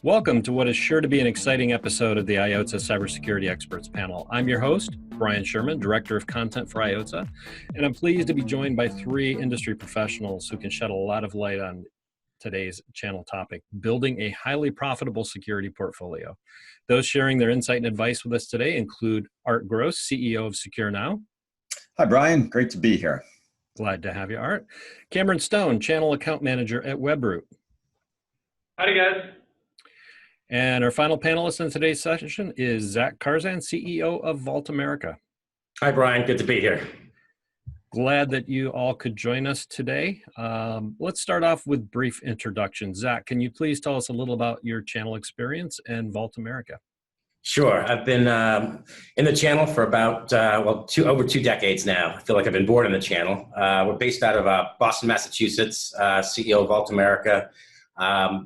Welcome to what is sure to be an exciting episode of the IoTSSA Cybersecurity Experts Panel. I'm your host, Brian Sherman, Director of Content for IoTSSA, and I'm pleased to be joined by three industry professionals who can shed a lot of light on today's channel topic, building a highly profitable security portfolio. Those sharing their insight and advice with us today include Art Gross, CEO of SecureNow. Hi, Brian. Great to be here. Glad to have you, Art. Cameron Stone, Channel Account Manager at Webroot. Howdy, guys. And our final panelist in today's session is Zak Karsan, CEO of Vault America. Hi, Brian. Good to be here. Glad that you all could join us today. Let's start off with brief introductions. Zak, can you please tell us a little about your channel experience and Vault America? Sure. I've been in the channel for about, over 2 decades now. I feel like I've been born in the channel. We're based out of Boston, Massachusetts, CEO of Vault America.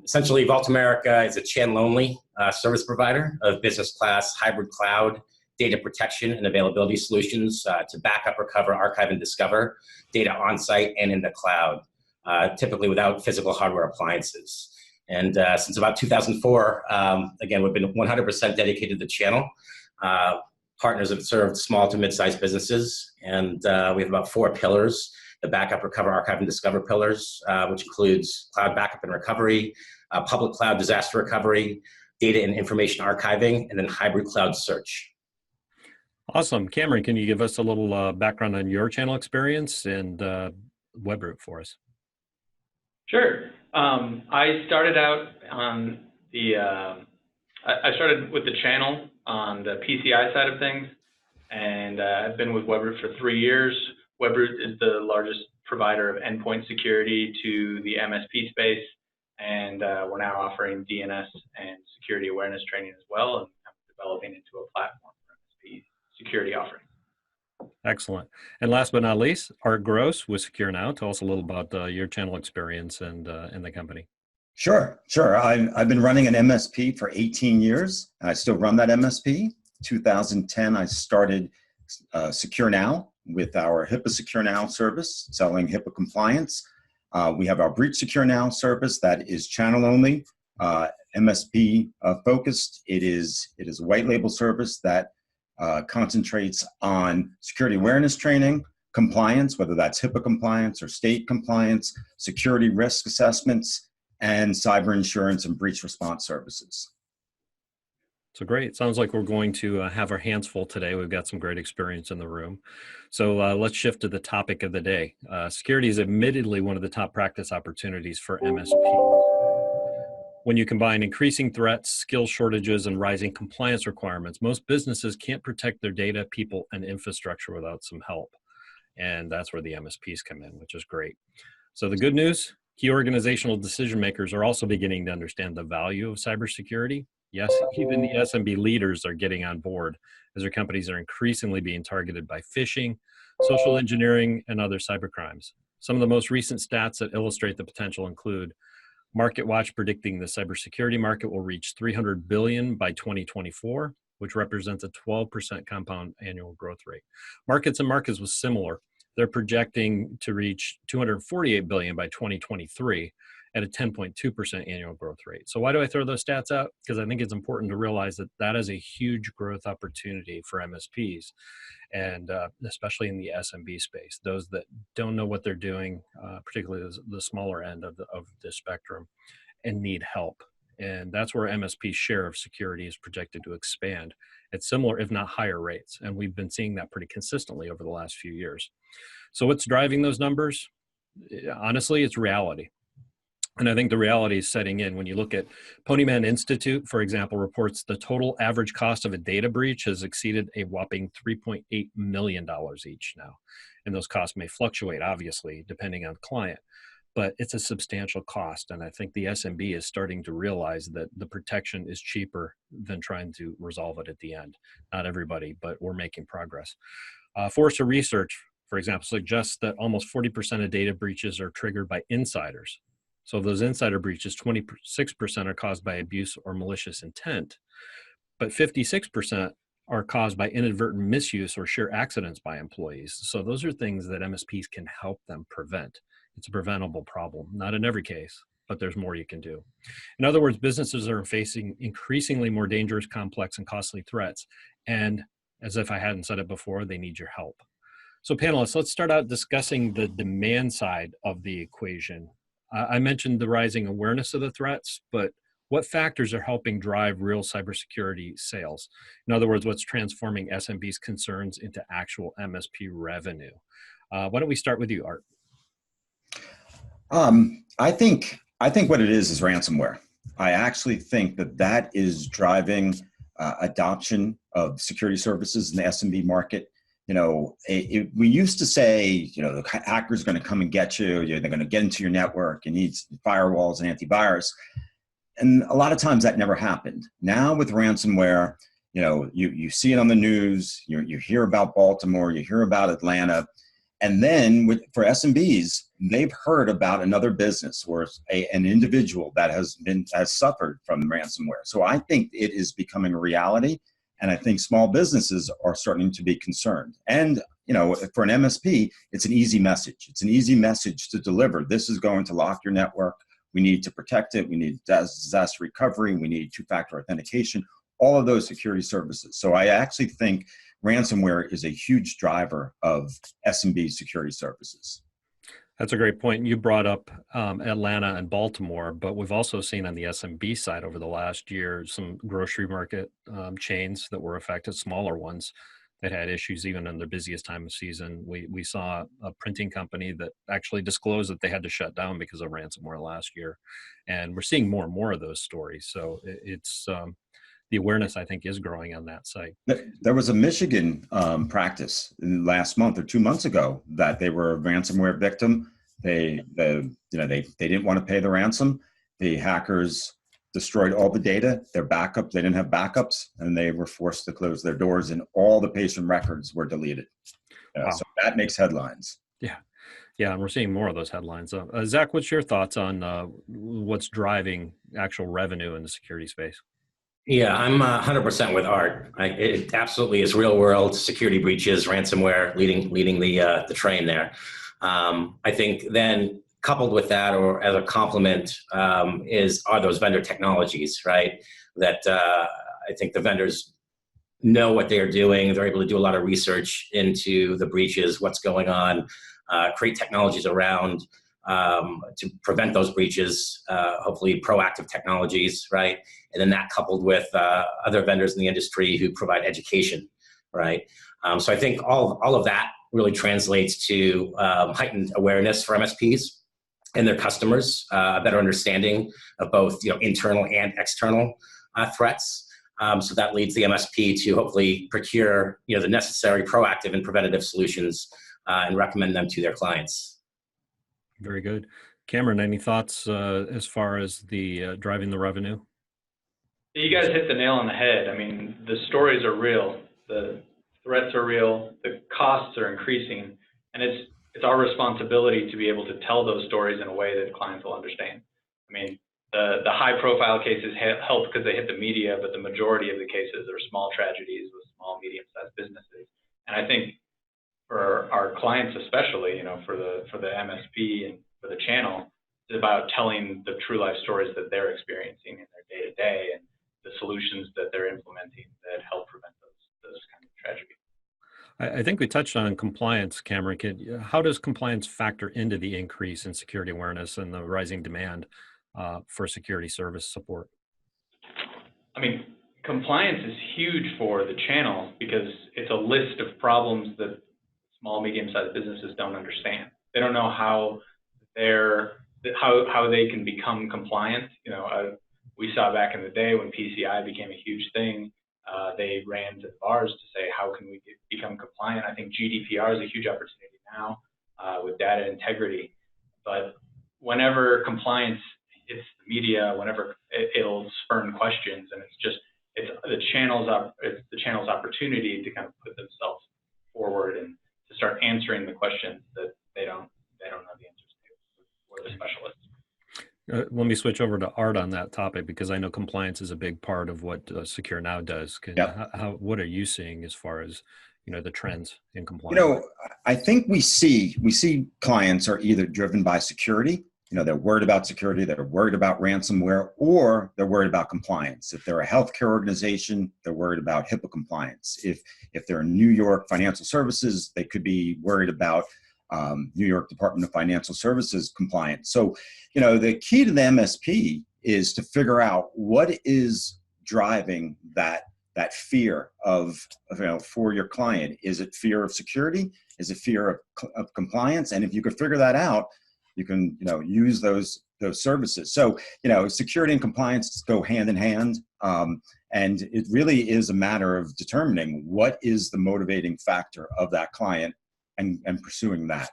Essentially, Vault America is a channel-only service provider of business class hybrid cloud data protection and availability solutions to back up, recover, archive, and discover data on-site and in the cloud, typically without physical hardware appliances. And since about 2004, again, we've been 100% dedicated to the channel. Partners have served small to mid-sized businesses, and we have about 4 pillars. The backup, recover, archive, and discover pillars, which includes cloud backup and recovery, public cloud disaster recovery, data and information archiving, and then hybrid cloud search. Awesome. Cameron, can you give us a little background on your channel experience and Webroot for us? Sure. I started out on the, I started with the channel on the PCI side of things, and I've been with Webroot for 3 years. Webroot is the largest provider of endpoint security to the MSP space, and we're now offering DNS and security awareness training as well, and developing into a platform for MSP security offering. Excellent. And last but not least, Art Gross with SecureNow. Tell us a little about your channel experience and the company. Sure. I've been running an MSP for 18 years. I still run that MSP. 2010, I started SecureNow with our HIPAA SecureNow service, selling HIPAA compliance. We have our Breach SecureNow service that is channel only, MSP focused. It is a white label service that concentrates on security awareness training, compliance, whether that's HIPAA compliance or state compliance, security risk assessments, and cyber insurance and breach response services. So great. Sounds like we're going to have our hands full today. We've got some great experience in the room. So let's shift to the topic of the day. Security is admittedly one of the top practice opportunities for MSP. When you combine increasing threats, skill shortages, and rising compliance requirements, most businesses can't protect their data, people, and infrastructure without some help. And that's where the MSPs come in, which is great. So the good news, key organizational decision makers are also beginning to understand the value of cybersecurity. Yes, even the SMB leaders are getting on board as their companies are increasingly being targeted by phishing, social engineering, and other cybercrimes. Some of the most recent stats that illustrate the potential include MarketWatch predicting the cybersecurity market will reach $300 billion by 2024, which represents a 12% compound annual growth rate. Markets was similar. They're projecting to reach $248 billion by 2023 at a 10.2% annual growth rate. So why do I throw those stats out? Because I think it's important to realize that that is a huge growth opportunity for MSPs, and especially in the SMB space, those that don't know what they're doing, particularly the smaller end of the spectrum, and need help. And that's where MSP's share of security is projected to expand at similar, if not higher rates. And we've been seeing that pretty consistently over the last few years. So what's driving those numbers? Honestly, it's reality. And I think the reality is setting in. When you look at Ponyman Institute, for example, reports the total average cost of a data breach has exceeded a whopping $3.8 million each now. And those costs may fluctuate, obviously, depending on client, but it's a substantial cost. And I think the SMB is starting to realize that the protection is cheaper than trying to resolve it at the end. Not everybody, but we're making progress. Forrester Research, for example, suggests that almost 40% of data breaches are triggered by insiders. So of those insider breaches, 26% are caused by abuse or malicious intent, but 56% are caused by inadvertent misuse or sheer accidents by employees. So those are things that MSPs can help them prevent. It's a preventable problem, not in every case, but there's more you can do. In other words, businesses are facing increasingly more dangerous, complex, and costly threats. And as if I hadn't said it before, they need your help. So panelists, let's start out discussing the demand side of the equation. I mentioned the rising awareness of the threats, but what factors are helping drive real cybersecurity sales? In other words, what's transforming SMB's concerns into actual MSP revenue? Why don't we start with you, Art? I think what it is ransomware. I actually think that is driving adoption of security services in the SMB market. You know, we used to say, you know, the hacker's going to come and get you. They're going to get into your network. You need firewalls and antivirus. And a lot of times that never happened. Now with ransomware, you know, you see it on the news. You hear about Baltimore. You hear about Atlanta. And then for SMBs, they've heard about another business or an individual that has suffered from ransomware. So I think it is becoming a reality. And I think small businesses are starting to be concerned. And, you know, for an MSP, it's an easy message. It's an easy message to deliver. This is going to lock your network. We need to protect it. We need disaster recovery. We need two-factor authentication, all of those security services. So I actually think ransomware is a huge driver of SMB security services. That's a great point. You brought up Atlanta and Baltimore, but we've also seen on the SMB side over the last year some grocery market chains that were affected, smaller ones that had issues even in their busiest time of season. We saw a printing company that actually disclosed that they had to shut down because of ransomware last year. And we're seeing more and more of those stories. So it's the awareness, I think, is growing on that site. There was a Michigan practice last month or 2 months ago that they were a ransomware victim. They didn't want to pay the ransom. The hackers destroyed all the data, their backup. They didn't have backups, and they were forced to close their doors, and all the patient records were deleted. Wow. So that makes headlines. Yeah, and we're seeing more of those headlines. Zach, what's your thoughts on what's driving actual revenue in the security space? Yeah, I'm 100% with Art. It absolutely is real world security breaches, ransomware leading the train there. I think then coupled with that, or as a complement, are those vendor technologies, right? That I think the vendors know what they're doing. They're able to do a lot of research into the breaches, what's going on, create technologies around to prevent those breaches, hopefully proactive technologies, right? And then that coupled with other vendors in the industry who provide education, right? So I think all of that really translates to heightened awareness for MSPs and their customers, a better understanding of both internal and external threats. So that leads the MSP to hopefully procure the necessary proactive and preventative solutions and recommend them to their clients. Very good. Cameron, any thoughts as far as the driving the revenue? You guys hit the nail on the head. I mean, the stories are real. The threats are real. The costs are increasing. And it's our responsibility to be able to tell those stories in a way that clients will understand. I mean, the high-profile cases help because they hit the media, but the majority of the cases are small tragedies with small, medium-sized businesses. And I think for our clients especially, for the MSP and for the channel, it's about telling the true life stories that they're experiencing in their day-to-day and the solutions that they're implementing that help prevent those kind of tragedies. I think we touched on compliance, Cameron. How does compliance factor into the increase in security awareness and the rising demand for security service support? I mean, compliance is huge for the channel because it's a list of problems that small, medium-sized businesses don't understand. They don't know how they can become compliant. We saw back in the day when PCI became a huge thing, they ran to the bars to say, how can we become compliant? I think GDPR is a huge opportunity now with data integrity. But whenever compliance hits the media, whenever it'll spurn questions, and it's the channel's opportunity to kind of put themselves forward and to start answering the questions that they don't know the answers to. We're the specialists. Let me switch over to Art on that topic because I know compliance is a big part of what Secure Now does. What are you seeing as far as the trends in compliance? I think we see clients are either driven by security they're worried about security, they're worried about ransomware, or they're worried about compliance. If they're a healthcare organization, they're worried about HIPAA compliance. If they're in New York Financial Services, they could be worried about New York Department of Financial Services compliance. So, the key to the MSP is to figure out what is driving that fear of for your client. Is it fear of security? Is it fear of compliance? And if you could figure that out, you can use those services. So security and compliance go hand in hand, and it really is a matter of determining what is the motivating factor of that client and pursuing that.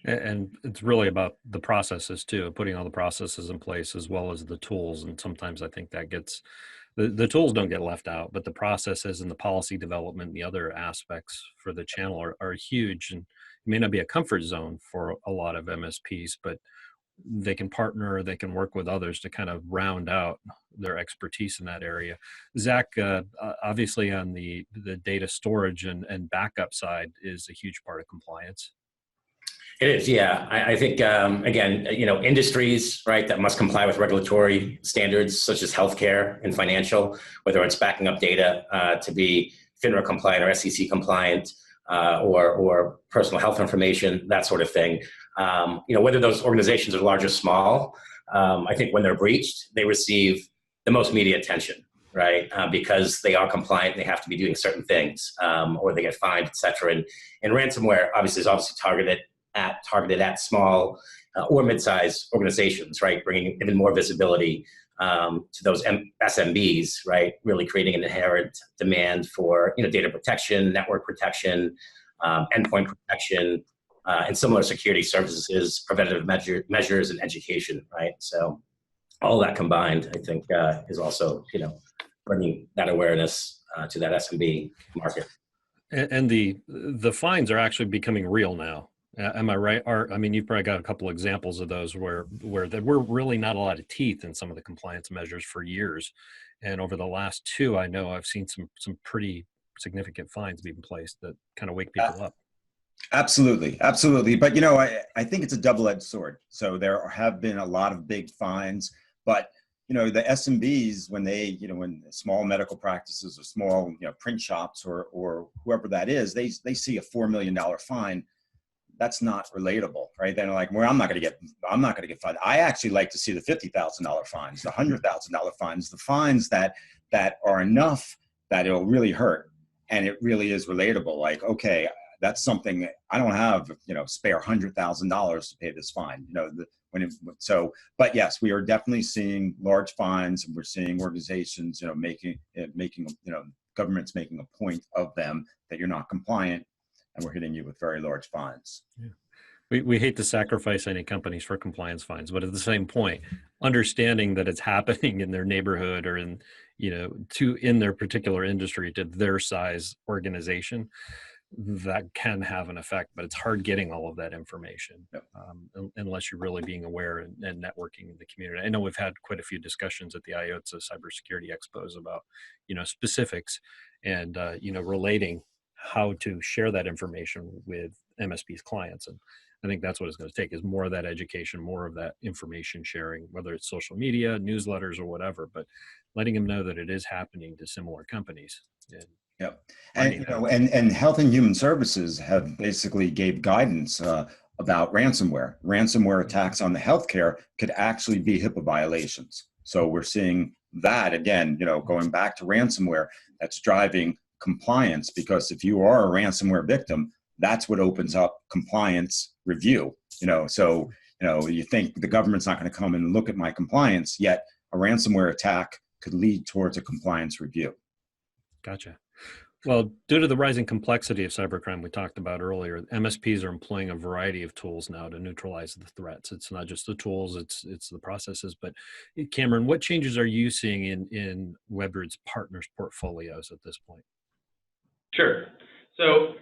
And it's really about the processes too, putting all the processes in place as well as the tools. And sometimes I think that gets, the tools don't get left out, but the processes and the policy development and the other aspects for the channel are huge. And it may not be a comfort zone for a lot of MSPs, but they can partner, they can work with others to kind of round out their expertise in that area. Zach, obviously on the data storage and backup side is a huge part of compliance. It is, yeah. I think, again, industries, right, that must comply with regulatory standards such as healthcare and financial, whether it's backing up data to be FINRA compliant or SEC compliant, or personal health information, that sort of thing. Whether those organizations are large or small, I think when they're breached, they receive the most media attention, right? Because they are compliant, they have to be doing certain things, or they get fined, et cetera. And ransomware obviously is targeted at small or mid-sized organizations, right? Bringing even more visibility to those SMBs, right? Really creating an inherent demand for data protection, network protection, endpoint protection, and similar security services, preventative measures, and education, right? So all that combined, I think, is also bringing that awareness to that SMB market. And the fines are actually becoming real now. Am I right? I mean, you've probably got a couple examples of those where there were really not a lot of teeth in some of the compliance measures for years. And over the last two, I know I've seen some pretty significant fines being placed that kind of wake people up. Absolutely. But, I think it's a double-edged sword. So there have been a lot of big fines, but, the SMBs, when when small medical practices or small, print shops or whoever that is, they see a $4 million fine. That's not relatable, right? They're like, well, I'm not going to get fined. I actually like to see the $50,000 fines, the $100,000 fines, the fines that are enough that it'll really hurt. And it really is relatable. Like, okay, that's something I don't have, spare $100,000 to pay this fine, but yes, we are definitely seeing large fines, and we're seeing organizations, making, governments making a point of them that you're not compliant, and we're hitting you with very large fines. Yeah. We hate to sacrifice any companies for compliance fines, but at the same point, understanding that it's happening in their neighborhood or in their particular industry to their size organization, that can have an effect, but it's hard getting all of that information. Yep. Unless you're really being aware and networking in the community. I know we've had quite a few discussions at the IoTSSA cybersecurity expos about, specifics and, relating how to share that information with MSP's clients. And I think that's what it's going to take, is more of that education, more of that information sharing, whether it's social media, newsletters, or whatever, but letting them know that it is happening to similar companies. Yep. And, and Health and Human Services have basically gave guidance about ransomware. Ransomware attacks on the healthcare could actually be HIPAA violations. So we're seeing that again, going back to ransomware, that's driving compliance, because if you are a ransomware victim, that's what opens up compliance review. So you think the government's not going to come and look at my compliance, yet a ransomware attack could lead towards a compliance review. Gotcha. Well, due to the rising complexity of cybercrime we talked about earlier, MSPs are employing a variety of tools now to neutralize the threats. It's not just the tools, it's the processes. But Cameron, what changes are you seeing in Webroot's partners' portfolios at this point? Sure. So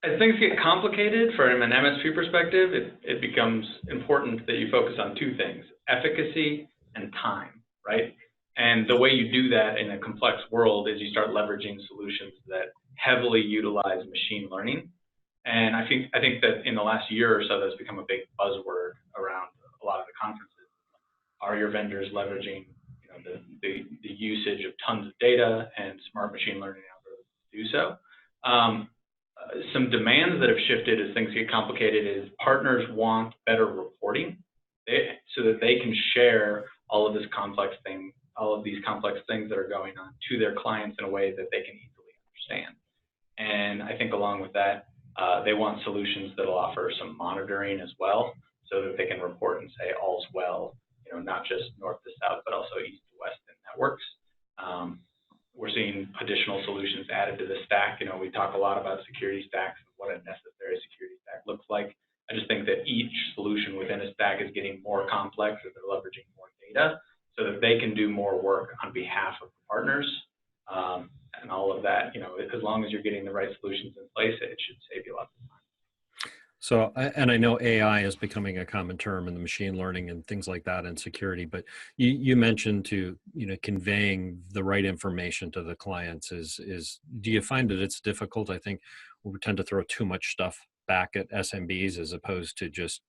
as things get complicated from an MSP perspective, it becomes important that you focus on two things: efficacy and time, right? And the way you do that in a complex world is you start leveraging solutions that heavily utilize machine learning. And I think that in the last year or so, that's become a big buzzword around a are your vendors leveraging the usage of tons of data and smart machine learning algorithms to do so? Some demands that have shifted as things get complicated is partners want better reporting so that they can share all of these complex things that are going on to their clients in a way that they can easily understand. And I think along with that, they want solutions that'll offer some monitoring as well, so that they can report and say all's well, not just north to south, but also east to west in networks. We're seeing additional solutions added to the stack. We talk a lot about security stacks and what a necessary security stack looks like. I just think that each solution within a stack is getting more complex as they're leveraging more data so that they can do more work on behalf of the partners. And all of that, as long as you're getting the right solutions in place, it should save you lots of time. So, and I know AI is becoming a common term in the machine learning and things like that and security, but you mentioned conveying the right information to the clients do you find that it's difficult? I think we tend to throw too much stuff back at SMBs as opposed to just,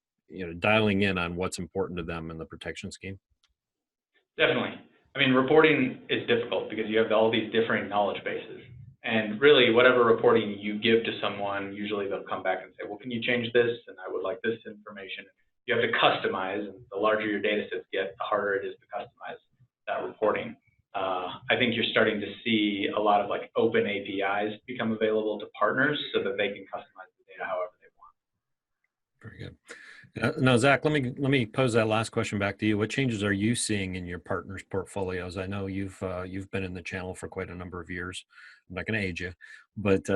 dialing in on what's important to them in the protection scheme. Definitely. I mean, reporting is difficult because you have all these different knowledge bases. And really, whatever reporting you give to someone, usually they'll come back and say, well, can you change this? And I would like this information. You have to customize, and the larger your data sets get, the harder it is to customize that reporting. I think you're starting to see a lot of open APIs become available to partners so that they can customize the data however they want. Very good. Now, Zach, let me pose that last question back to you. What changes are you seeing in your partners' portfolios? I know you've been in the channel for quite a number of years. I'm not going to age you, but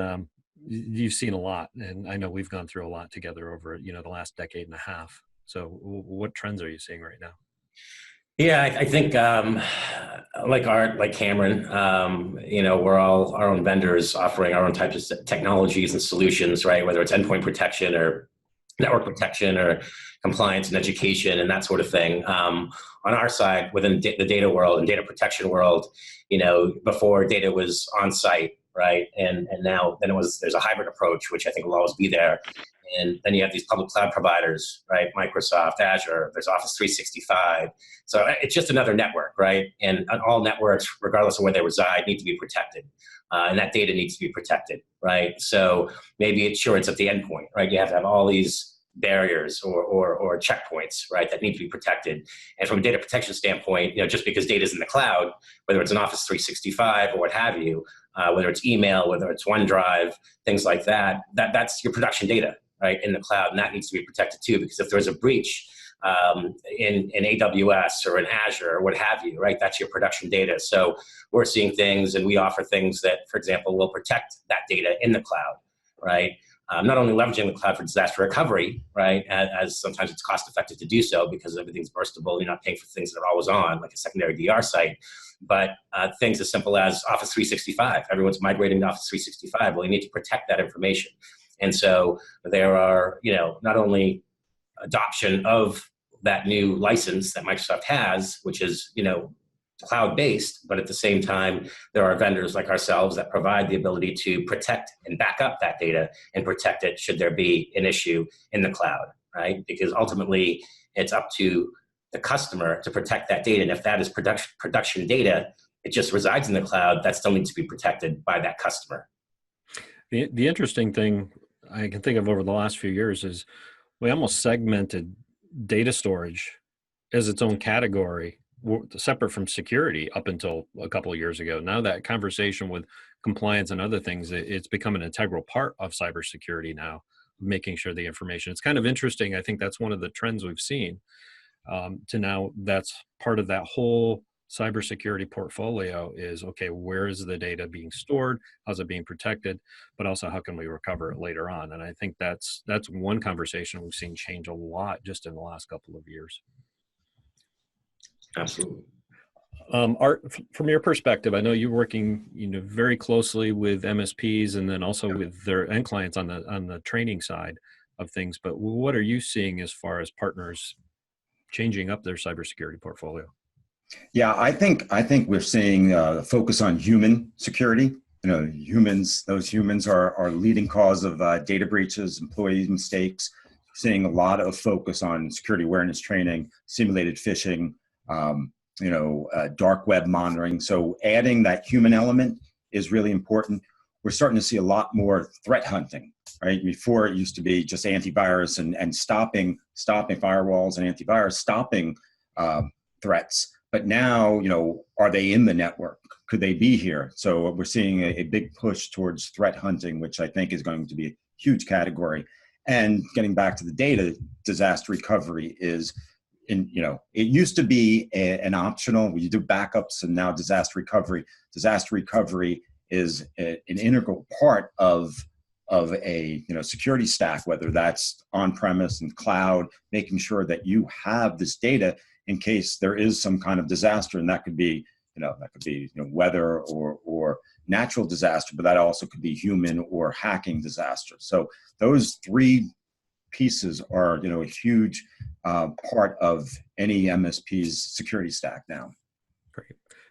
you've seen a lot, and I know we've gone through a lot together over the last decade and a half. So, what trends are you seeing right now? Yeah, I think like Cameron, we're all our own vendors offering our own types of technologies and solutions, right? Whether it's endpoint protection or network protection or compliance and education and that sort of thing. On our side, within the data world and data protection world, before data was on site, right? And now there's a hybrid approach, which I think will always be there. And then you have these public cloud providers, right? Microsoft, Azure, there's Office 365. So it's just another network, right? And all networks, regardless of where they reside, need to be protected. And that data needs to be protected, right? So maybe it's at the endpoint, right? You have to have all these barriers or checkpoints, right, that need to be protected. And from a data protection standpoint, just because data is in the cloud, whether it's an Office 365 or what have you, whether it's email, whether it's OneDrive, things like that, that's your production data, right, in the cloud, and that needs to be protected too, because if there's a breach in AWS or in Azure or what have you, right, that's your production data. So we're seeing things, and we offer things that, for example, will protect that data in the cloud, right? Not only leveraging the cloud for disaster recovery, right, as sometimes it's cost effective to do so because everything's burstable, you're not paying for things that are always on, like a secondary DR site, but things as simple as Office 365. Everyone's migrating to Office 365. Well, you need to protect that information. And so there are, not only adoption of that new license that Microsoft has, which is, cloud-based, but at the same time, there are vendors like ourselves that provide the ability to protect and back up that data and protect it should there be an issue in the cloud, right? Because ultimately, it's up to the customer to protect that data. And if that is production data, it just resides in the cloud, that still needs to be protected by that customer. The interesting thing I can think of over the last few years is we almost segmented data storage as its own category, separate from security up until a couple of years ago. Now that conversation with compliance and other things, it's become an integral part of cybersecurity now, making sure the information. It's kind of interesting. I think that's one of the trends we've seen to now that's part of that whole cybersecurity portfolio is, okay, where is the data being stored? How's it being protected? But also how can we recover it later on? And I think that's one conversation we've seen change a lot just in the last couple of years. Absolutely. Art, from your perspective, I know you're working, very closely with MSPs and then also with their end clients on the training side of things. But what are you seeing as far as partners changing up their cybersecurity portfolio? Yeah, I think we're seeing a focus on human security. Those humans are leading cause of data breaches, employee mistakes. Seeing a lot of focus on security awareness training, simulated phishing, dark web monitoring. So adding that human element is really important. We're starting to see a lot more threat hunting, right? Before it used to be just antivirus and stopping firewalls and antivirus, stopping threats. But now, are they in the network? Could they be here? So we're seeing a big push towards threat hunting, which I think is going to be a huge category. And getting back to the data, disaster recovery is, it used to be an optional, you do backups, and now disaster recovery. Disaster recovery is an integral part of a security stack, whether that's on-premise and cloud, making sure that you have this data in case there is some kind of disaster, and that could be weather or natural disaster, but that also could be human or hacking disaster. So those three pieces are a huge part of any MSP's security stack now.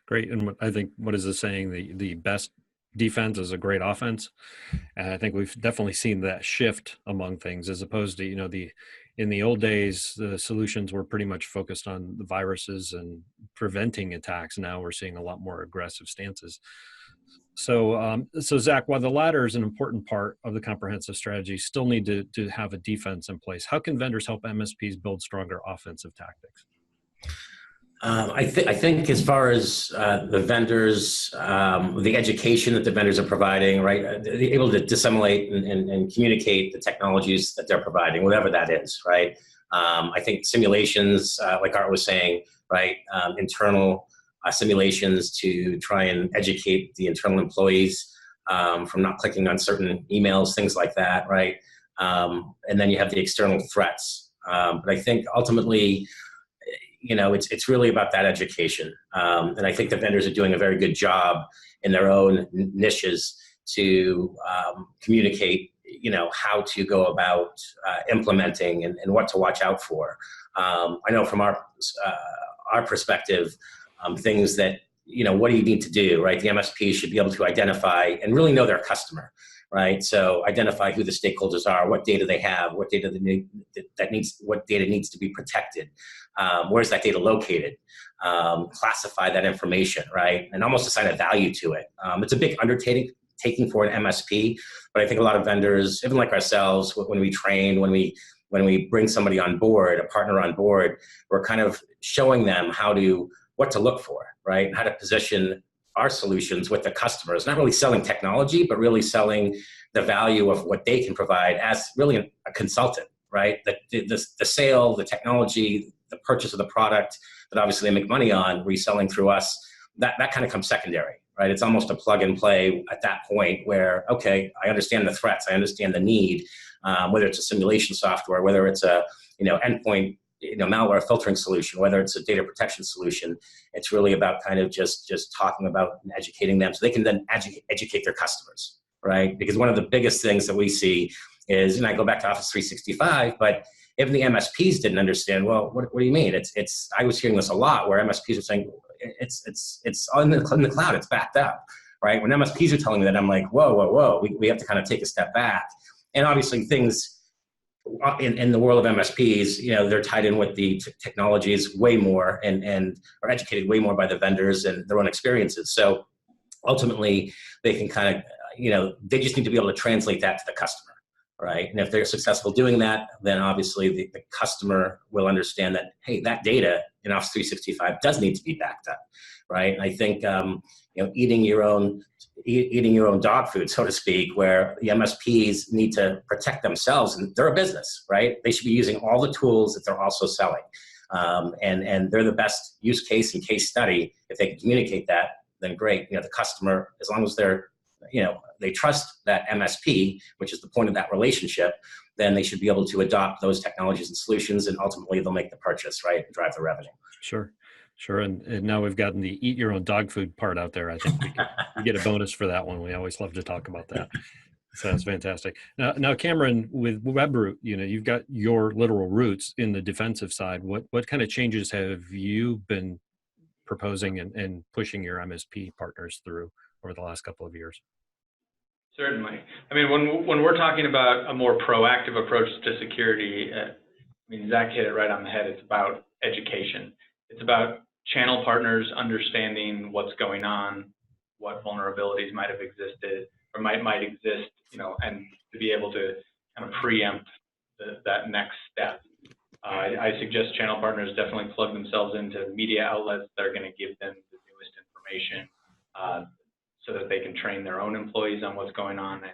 Great. And I think, what is the saying? The best defense is a great offense. And I think we've definitely seen that shift among things, as opposed to, in the old days, the solutions were pretty much focused on the viruses and preventing attacks. Now we're seeing a lot more aggressive stances. So Zach, while the latter is an important part of the comprehensive strategy, still need to have a defense in place. How can vendors help MSPs build stronger offensive tactics? I think as far as the vendors, the education that the vendors are providing, right, they're able to disseminate and communicate the technologies that they're providing, whatever that is, right? I think simulations, like Art was saying, right, internal simulations to try and educate the internal employees from not clicking on certain emails, things like that, right? And then you have the external threats. But I think ultimately, it's really about that education. And I think the vendors are doing a very good job in their own niches to communicate, how to go about implementing and what to watch out for. I know from our perspective, things that, what do you need to do, right? The MSP should be able to identify and really know their customer, right? So identify who the stakeholders are, what data they have, what data what data needs to be protected, where's that data located, classify that information, right? And almost assign a value to it. It's a big undertaking for an MSP, but I think a lot of vendors, even like ourselves, when we train, when we bring somebody on board, a partner on board, we're kind of showing them what to look for, right? And how to position our solutions with the customers, not really selling technology, but really selling the value of what they can provide as really a consultant, right? The sale, the technology, the purchase of the product that obviously they make money on, reselling through us, that kind of comes secondary, right? It's almost a plug and play at that point where, okay, I understand the threats, I understand the need, whether it's a simulation software, whether it's a endpoint malware filtering solution, whether it's a data protection solution. It's really about kind of just talking about and educating them so they can then educate their customers, right? Because one of the biggest things that we see is, and I go back to Office 365, but even the MSPs didn't understand, well, what do you mean? I was hearing this a lot where MSPs are saying, it's in the cloud, it's backed up, right? When MSPs are telling me that, I'm like, whoa, we have to kind of take a step back. And obviously things, in the world of MSPs, they're tied in with the technologies way more and are educated way more by the vendors and their own experiences. So ultimately, they can kind of, they just need to be able to translate that to the customer, right? And if they're successful doing that, then obviously the customer will understand that, hey, that data in Office 365 does need to be backed up, right? And I think, eating your own dog food, so to speak, where the MSPs need to protect themselves, and they're a business, right? They should be using all the tools that they're also selling. And they're the best use case and case study. If they can communicate that, then great. The customer, as long as they trust that MSP, which is the point of that relationship, then they should be able to adopt those technologies and solutions, and ultimately they'll make the purchase, right? And drive the revenue. Sure. And now we've gotten the eat your own dog food part out there. I think we get a bonus for that one. We always love to talk about that. So that's fantastic. Now, Cameron, with Webroot, you've got your literal roots in the defensive side. What kind of changes have you been proposing and pushing your MSP partners through over the last couple of years? Certainly. I mean, when we're talking about a more proactive approach to security, Zach hit it right on the head. It's about education. It's about channel partners understanding what's going on, what vulnerabilities might have existed or might exist, and to be able to kind of preempt that next step. I suggest channel partners definitely plug themselves into media outlets that are going to give them the newest information so that they can train their own employees on what's going on and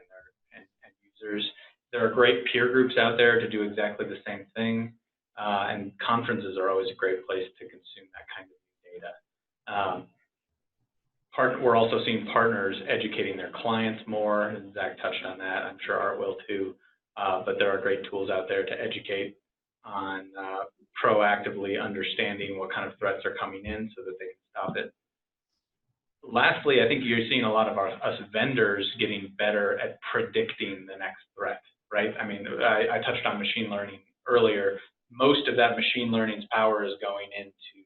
users. There are great peer groups out there to do exactly the same thing, and conferences are always a great place to consume that kind of data. We're also seeing partners educating their clients more, and Zach touched on that. I'm sure Art will too, but there are great tools out there to educate on proactively understanding what kind of threats are coming in so that they can stop it. Lastly, I think you're seeing a lot of us vendors getting better at predicting the next threat, right? I mean, I touched on machine learning earlier. Most of that machine learning's power is going into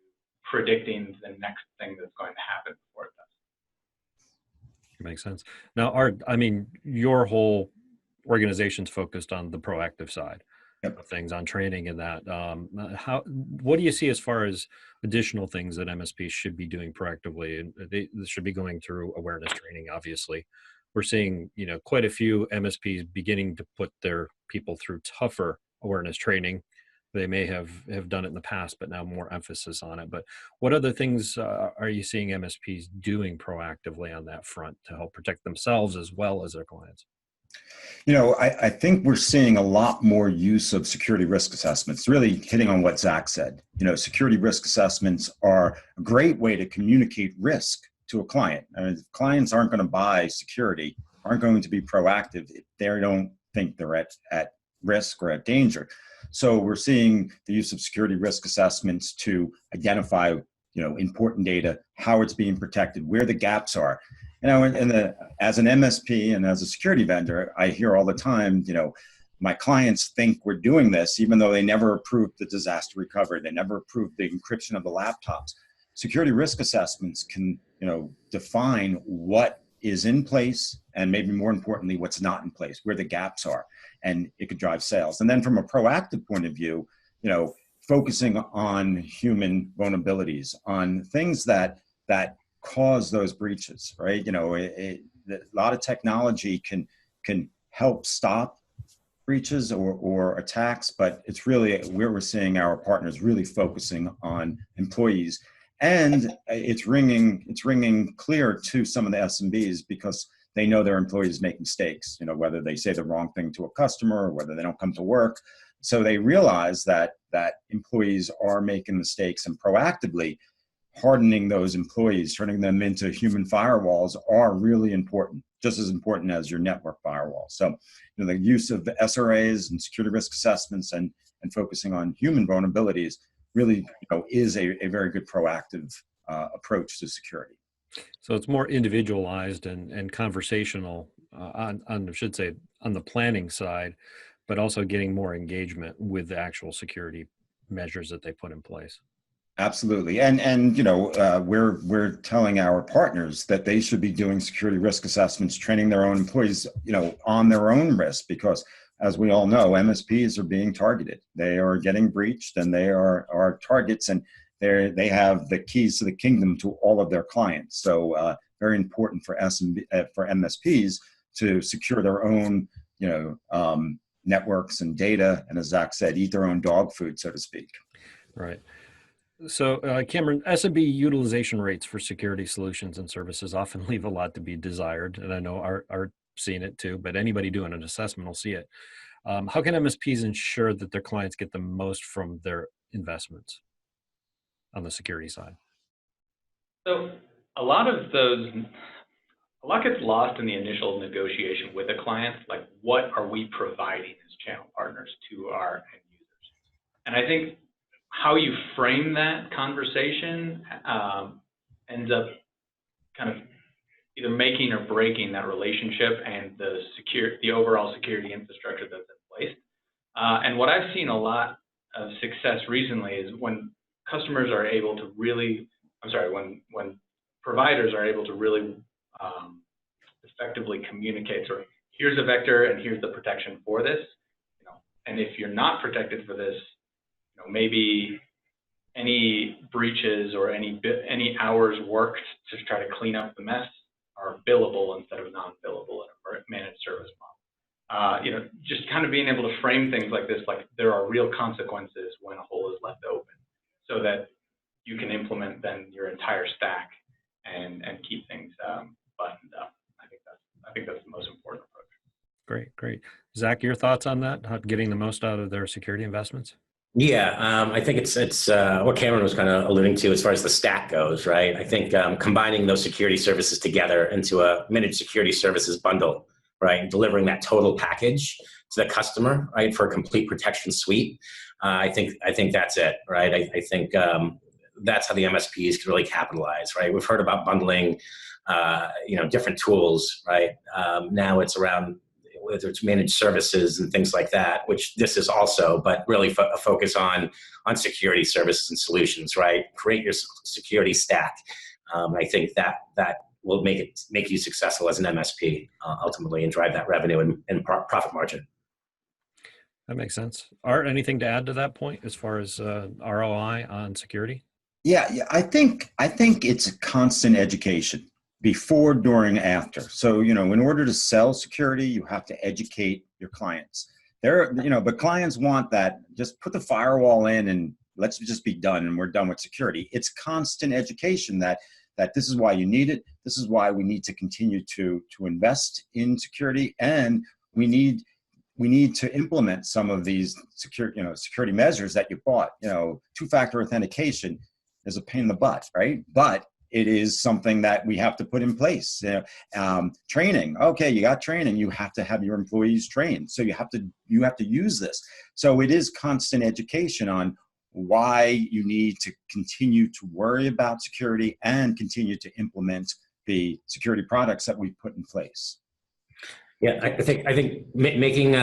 predicting the next thing that's going to happen before it does. Makes sense. Now, Art, I mean, your whole organization's focused on the proactive side of things, on training and that. What do you see as far as additional things that MSPs should be doing proactively? And they should be going through awareness training, obviously. We're seeing, quite a few MSPs beginning to put their people through tougher awareness training. They may have done it in the past, but now more emphasis on it. But what other things are you seeing MSPs doing proactively on that front to help protect themselves as well as their clients? I think we're seeing a lot more use of security risk assessments, really hitting on what Zach said. Security risk assessments are a great way to communicate risk to a client. I mean, if clients aren't going to buy security, aren't going to be proactive if they don't think they're at risk or at danger. So we're seeing the use of security risk assessments to identify, important data, how it's being protected, where the gaps are. As an MSP and as a security vendor, I hear all the time, my clients think we're doing this, even though they never approved the disaster recovery, they never approved the encryption of the laptops. Security risk assessments can, define what is in place and maybe more importantly, what's not in place, where the gaps are, and it could drive sales. And then from a proactive point of view, focusing on human vulnerabilities, on things that cause those breaches, right? A lot of technology can help stop breaches or attacks, but it's really where we're seeing our partners really focusing on employees. And it's ringing clear to some of the SMBs because they know their employees make mistakes, whether they say the wrong thing to a customer or whether they don't come to work. So they realize that employees are making mistakes, and proactively hardening those employees, turning them into human firewalls are really important, just as important as your network firewall. So the use of the SRAs and security risk assessments and focusing on human vulnerabilities really is a very good proactive approach to security. So it's more individualized and conversational on the planning side, but also getting more engagement with the actual security measures that they put in place. Absolutely, and we're telling our partners that they should be doing security risk assessments, training their own employees, on their own risk, because as we all know, MSPs are being targeted. They are getting breached, and they are targets, and they have the keys to the kingdom to all of their clients. So very important for MSPs to secure their own, networks and data, and as Zach said, eat their own dog food, so to speak. Right. So Cameron, SMB utilization rates for security solutions and services often leave a lot to be desired, and I know Art seeing it too, but anybody doing an assessment will see it. How can MSPs ensure that their clients get the most from their investments on the security side? So a lot gets lost in the initial negotiation with a client, like what are we providing as channel partners to our end users? And I think how you frame that conversation ends up kind of either making or breaking that relationship and the overall security infrastructure that's in place. And what I've seen a lot of success recently is when customers are able to really, when providers are able to really effectively communicate sort of, here's a vector and here's the protection for this, and if you're not protected for this, maybe any breaches or any hours worked to try to clean up the mess are billable instead of non-billable in a managed service model. Just kind of being able to frame things like this, like there are real consequences when a hole is left open, so that you can implement then your entire stack and keep things buttoned up. I think that's the most important approach. Great, great. Zach, your thoughts on that? How getting the most out of their security investments? Yeah, I think it's what Cameron was kind of alluding to as far as the stack goes, right? I think combining those security services together into a managed security services bundle, right, and delivering that total package to the customer, right, for a complete protection suite. I think that's it, right? I think that's how the MSPs can really capitalize, right? We've heard about bundling, different tools, right? Now it's around whether it's managed services and things like that, which this is also, but really a focus on security services and solutions, right? Create your security stack. I think that will make you successful as an MSP ultimately, and drive that revenue and profit margin. That makes sense. Art, anything to add to that point as far as ROI on security? Yeah, I think it's a constant education before, during, after. So, in order to sell security, you have to educate your clients. But clients want that, just put the firewall in and let's just be done and we're done with security. It's constant education that this is why you need it. This is why we need to continue to invest in security, and we need to implement some of these security measures that you bought. Two-factor authentication is a pain in the butt, right? But it is something that we have to put in place. Training. Okay, you got training. You have to have your employees trained. So you have to use this. So it is constant education on why you need to continue to worry about security and continue to implement the security products that we've put in place. Yeah, I think making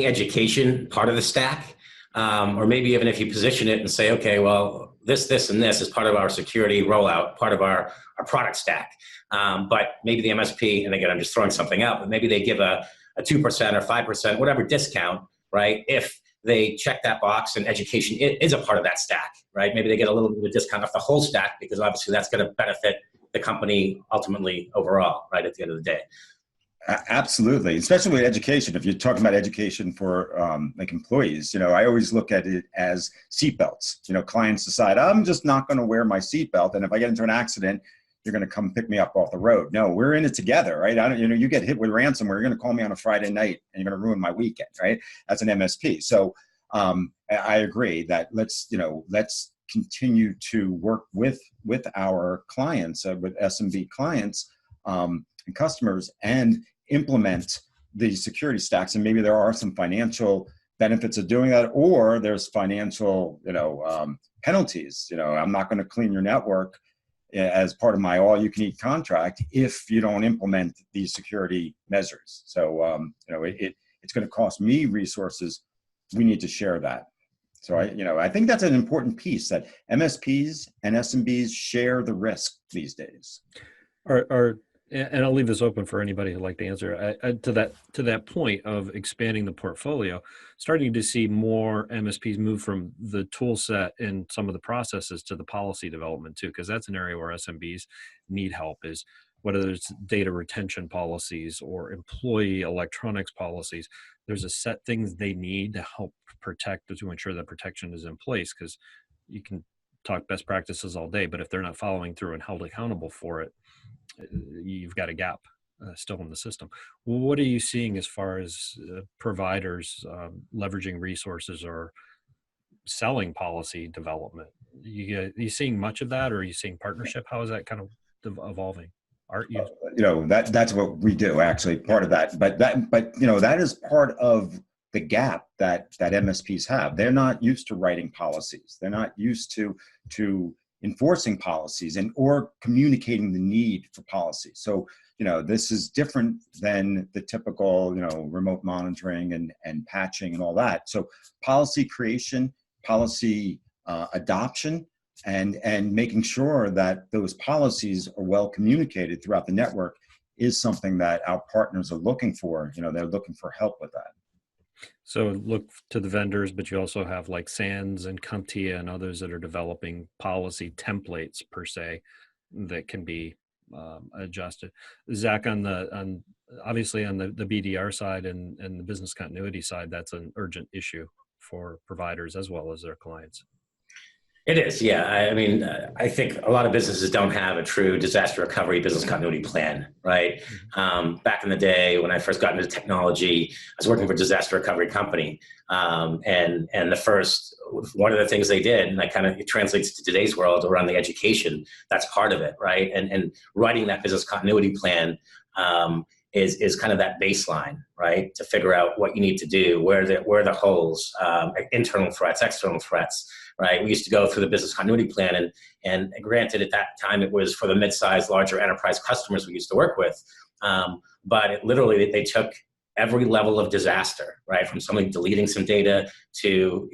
education part of the stack, or maybe even if you position it and say, okay, well, this, and this is part of our security rollout, part of our product stack. But maybe the MSP, and again, I'm just throwing something out, but maybe they give a 2% or 5%, whatever discount, right? If they check that box and education is a part of that stack, right? Maybe they get a little bit of a discount off the whole stack, because obviously that's going to benefit the company ultimately overall, right, at the end of the day. Absolutely, especially with education. If you're talking about education for like employees, I always look at it as seatbelts. Clients decide, I'm just not going to wear my seatbelt, and if I get into an accident, you're going to come pick me up off the road. No, we're in it together, right? You get hit with ransomware, you're going to call me on a Friday night, and you're going to ruin my weekend, right? As an MSP. So I agree that let's continue to work with our clients, with SMB clients and customers, and implement the security stacks. And maybe there are some financial benefits of doing that, or there's financial penalties. I'm not going to clean your network as part of my all-you-can-eat contract if you don't implement these security measures. So it's going to cost me resources. We need to share that. So I think that's an important piece, that MSPs and SMBs share the risk these days. And I'll leave this open for anybody who'd like to answer. To that point of expanding the portfolio, starting to see more MSPs move from the tool set and some of the processes to the policy development too, because that's an area where SMBs need help, is whether it's data retention policies or employee electronics policies. There's a set things they need to help protect, to ensure that protection is in place, because you can talk best practices all day, but if they're not following through and held accountable for it, you've got a gap still in the system. What are you seeing as far as providers leveraging resources or selling policy development? Are you seeing much of that, or are you seeing partnership? How is that kind of evolving? Aren't you? That's what we do, actually, part of that. But that is part of the gap that MSPs have. They're not used to writing policies. They're not used to enforcing policies or communicating the need for policy. So, this is different than the typical, remote monitoring and patching and all that. So policy creation, policy adoption, and making sure that those policies are well communicated throughout the network is something that our partners are looking for. They're looking for help with that. So look to the vendors, but you also have like Sands and CompTIA and others that are developing policy templates per se that can be adjusted. Zach, on obviously on the BDR side and the business continuity side, that's an urgent issue for providers as well as their clients. It is, yeah. I mean, I think a lot of businesses don't have a true disaster recovery business continuity plan, right? Back in the day when I first got into technology, I was working for a disaster recovery company, and one of the things they did, and that kind of translates to today's world around the education. That's part of it, right? And writing that business continuity plan is kind of that baseline, right? To figure out what you need to do, where are the holes, internal threats, external threats. Right, we used to go through the business continuity plan, and granted, at that time it was for the mid-sized, larger enterprise customers we used to work with. But literally, they took every level of disaster, right, from somebody deleting some data to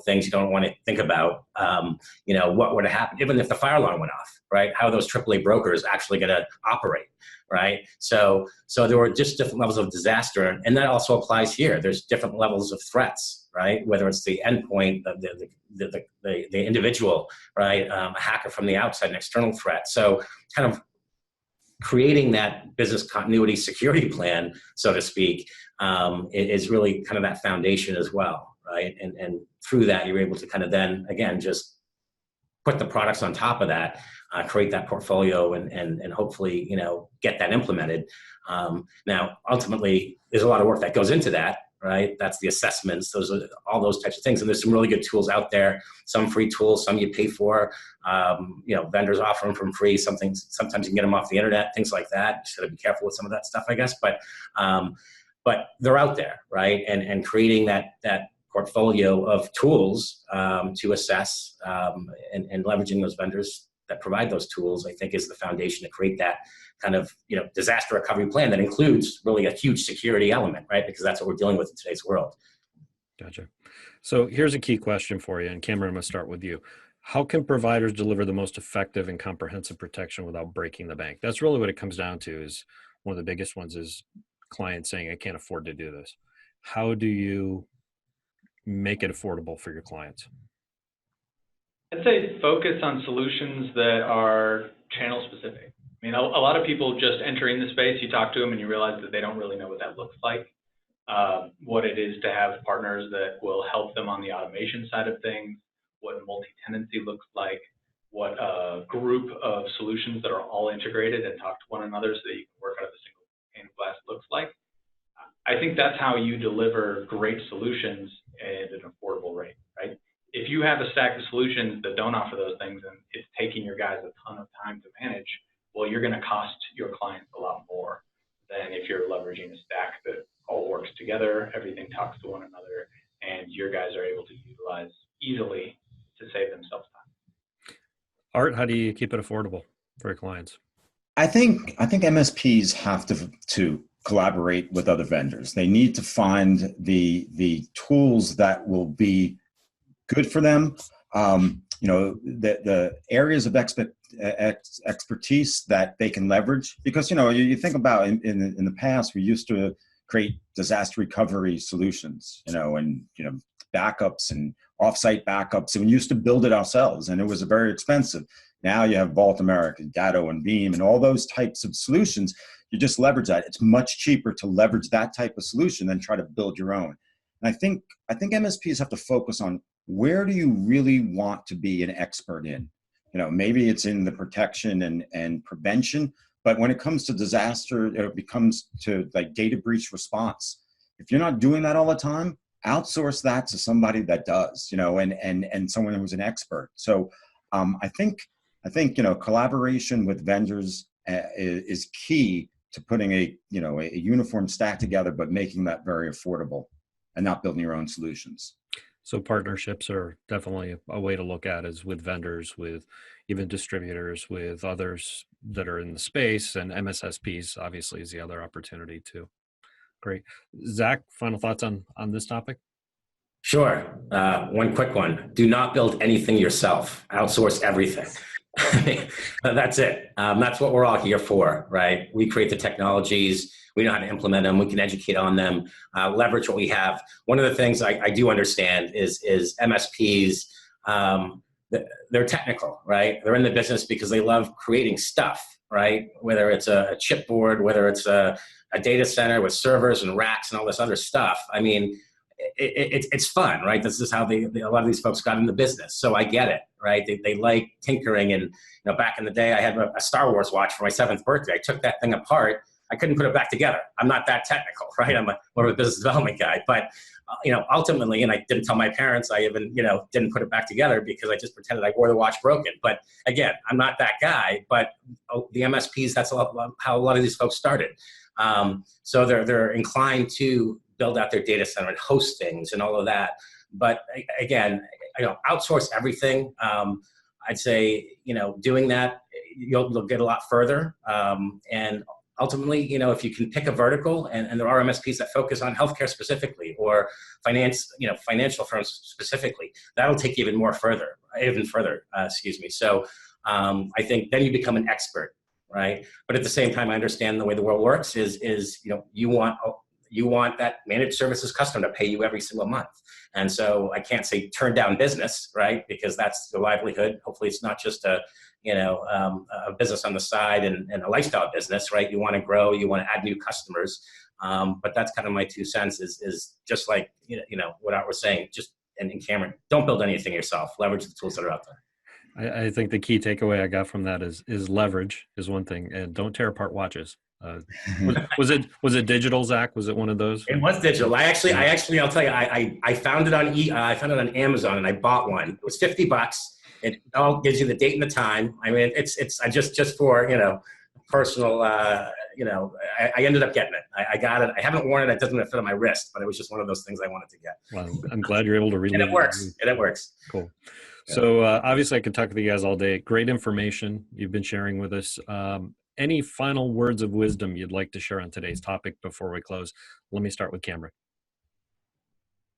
things you don't want to think about. What would have happened even if the fire alarm went off, right? How are those AAA brokers actually going to operate? Right. So there were just different levels of disaster. And that also applies here. There's different levels of threats, right? Whether it's the endpoint, the individual, right? A hacker from the outside, an external threat. So kind of creating that business continuity security plan, so to speak, is really kind of that foundation as well. Right. And through that, you're able to kind of then, again, just put the products on top of that, create that portfolio and hopefully, get that implemented. Now, ultimately, there's a lot of work that goes into that, right? That's the assessments, those are all those types of things. And there's some really good tools out there, some free tools, some you pay for, vendors offer them from free. Sometimes you can get them off the internet, things like that. Just gotta be careful with some of that stuff, I guess. But they're out there, right? And creating that portfolio of tools to assess and leveraging those vendors that provide those tools, I think, is the foundation to create that kind of disaster recovery plan that includes really a huge security element, right? Because that's what we're dealing with in today's world. Gotcha. So here's a key question for you, and Cameron, I'm going to start with you. How can providers deliver the most effective and comprehensive protection without breaking the bank? That's really what it comes down to. Is one of the biggest ones is clients saying, I can't afford to do this. How do you make it affordable for your clients? I'd say focus on solutions that are channel specific. I mean, a lot of people just entering the space, you talk to them and you realize that they don't really know what that looks like, what it is to have partners that will help them on the automation side of things, what multi-tenancy looks like, what a group of solutions that are all integrated and talk to one another so that you can work out of a single pane of glass looks like. I think that's how you deliver great solutions at an affordable rate, right? If you have a stack of solutions that don't offer those things and it's taking your guys a ton of time to manage, well, you're going to cost your clients a lot more than if you're leveraging a stack that all works together, everything talks to one another, and your guys are able to utilize easily to save themselves time. Art, how do you keep it affordable for your clients? I think MSPs have to collaborate with other vendors. They need to find the tools that will be good for them. The areas of expertise that they can leverage, because you think about in the past, we used to create disaster recovery solutions, and backups and offsite backups, and we used to build it ourselves, and it was very expensive. Now you have Vault America, Datto, and Veeam, and all those types of solutions. You just leverage that. It's much cheaper to leverage that type of solution than try to build your own. And I think MSPs have to focus on, where do you really want to be an expert in? Maybe it's in the protection and prevention, but when it comes to disaster, it becomes to like data breach response. If you're not doing that all the time, outsource that to somebody that does, and someone who's an expert. So I think collaboration with vendors is key to putting a uniform stack together, but making that very affordable and not building your own solutions. So partnerships are definitely a way to look at, is with vendors, with even distributors, with others that are in the space, and MSSPs obviously is the other opportunity too. Great. Zach, final thoughts on this topic? Sure. One quick one. Do not build anything yourself. Outsource everything. That's it. That's what we're all here for, right? We create the technologies. We know how to implement them. We can educate on them, leverage what we have. One of the things I do understand is MSPs, they're technical, right? They're in the business because they love creating stuff, right? Whether it's a chipboard, whether it's a data center with servers and racks and all this other stuff. I mean, it's fun, right? This is how a lot of these folks got in the business. So I get it, right? They like tinkering. And back in the day, I had a Star Wars watch for my 7th birthday. I took that thing apart. I couldn't put it back together. I'm not that technical, right? I'm more of a business development guy. But ultimately, and I didn't tell my parents, I even didn't put it back together because I just pretended I wore the watch broken. But again, I'm not that guy. But the MSPs, that's how a lot of these folks started. So they're inclined to build out their data center and host things and all of that. But again, outsource everything. I'd say, doing that, you'll get a lot further. And ultimately, if you can pick a vertical, and there are MSPs that focus on healthcare specifically, or financial firms specifically, that'll take you even further, excuse me. So I think then you become an expert, right? But at the same time, I understand the way the world works is you want that managed services customer to pay you every single month. And so I can't say turn down business, right? Because that's the livelihood. Hopefully it's not just a business on the side and a lifestyle business, right? You want to grow, you want to add new customers. But that's kind of my 2 cents is just like, what I was saying, just, and Cameron, don't build anything yourself, leverage the tools that are out there. I think the key takeaway I got from that is leverage is one thing, and don't tear apart watches. Was it digital, Zach? Was it one of those? It was digital. I actually, I'll tell you, I found it on Amazon and I bought one. It was $50. It all gives you the date and the time. I mean, it's just for personal. I ended up getting it. I got it. I haven't worn it. It doesn't fit on my wrist, but it was just one of those things I wanted to get. Well, I'm glad you're able to read and it works. And it works. Cool. So obviously I could talk with you guys all day. Great information you've been sharing with us. Any final words of wisdom you'd like to share on today's topic before we close? Let me start with Cameron.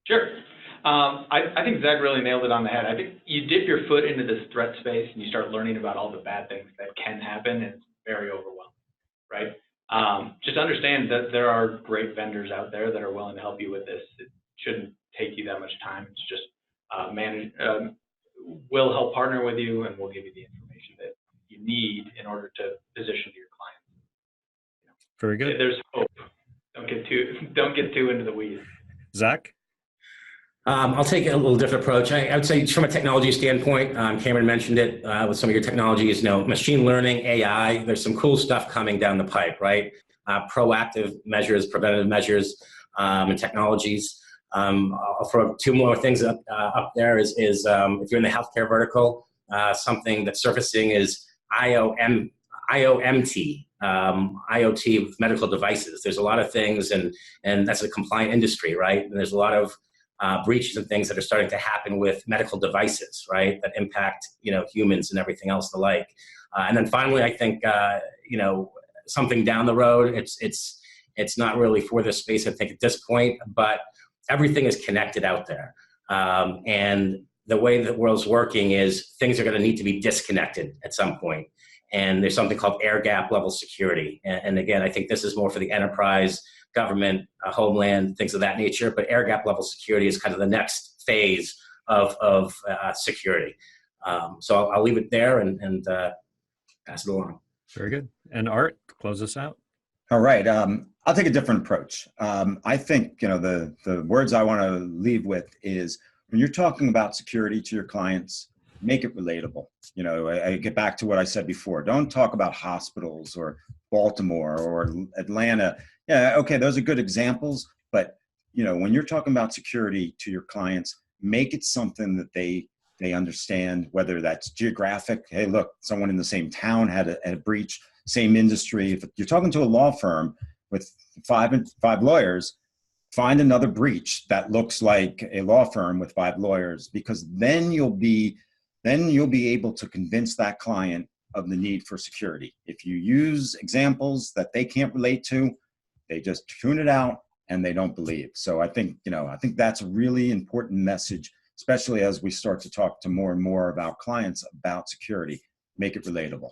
Sure. I think Zach really nailed it on the head. I think you dip your foot into this threat space and you start learning about all the bad things that can happen, and it's very overwhelming, right? Just understand that there are great vendors out there that are willing to help you with this. It shouldn't take you that much time. It's just we'll help partner with you, and we'll give you the information that you need in order to position to your clients. Very good. There's hope. Don't get too into the weeds. Zach? I'll take a little different approach. I would say from a technology standpoint, Cameron mentioned it with some of your technologies, machine learning, AI, there's some cool stuff coming down the pipe, right? Proactive measures, preventative measures, and technologies. I'll throw 2 more things up there is if you're in the healthcare vertical, something that's surfacing is IoT, IoT with medical devices. There's a lot of things, and that's a compliant industry, right? And there's a lot of breaches and things that are starting to happen with medical devices, right? That impact, humans and everything else the like. And then finally, I think, something down the road, it's not really for this space, I think, at this point, but everything is connected out there. And the way the world's working is things are going to need to be disconnected at some point. And there's something called air gap level security. And again, I think this is more for the enterprise, government, homeland, things of that nature. But air gap level security is kind of the next phase of security. So I'll leave it there and pass it along. Very good. And Art, close us out. All right. I'll take a different approach. I think, the words I want to leave with is when you're talking about security to your clients, make it relatable. I get back to what I said before. Don't talk about hospitals or Baltimore or Atlanta. Yeah, okay, those are good examples. But, when you're talking about security to your clients, make it something that they understand, whether that's geographic. Hey, look, someone in the same town had a breach, same industry. If you're talking to a law firm with five lawyers, find another breach that looks like a law firm with 5 lawyers, because then you'll be able to convince that client of the need for security. If you use examples that they can't relate to, they just tune it out and they don't believe. So I think that's a really important message, especially as we start to talk to more and more about clients about security. make it relatable.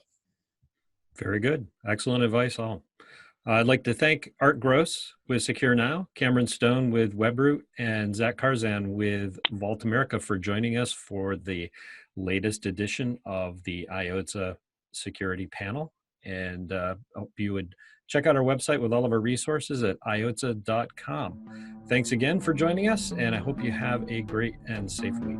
Very good. Excellent advice, all. I'd like to thank Art Gross with Secure Now, Cameron Stone with Webroot, and Zak Karsan with Vault America for joining us for the latest edition of the IoTSSA Security Panel. And hope you would check out our website with all of our resources at iotsa.com. Thanks again for joining us, and I hope you have a great and safe week.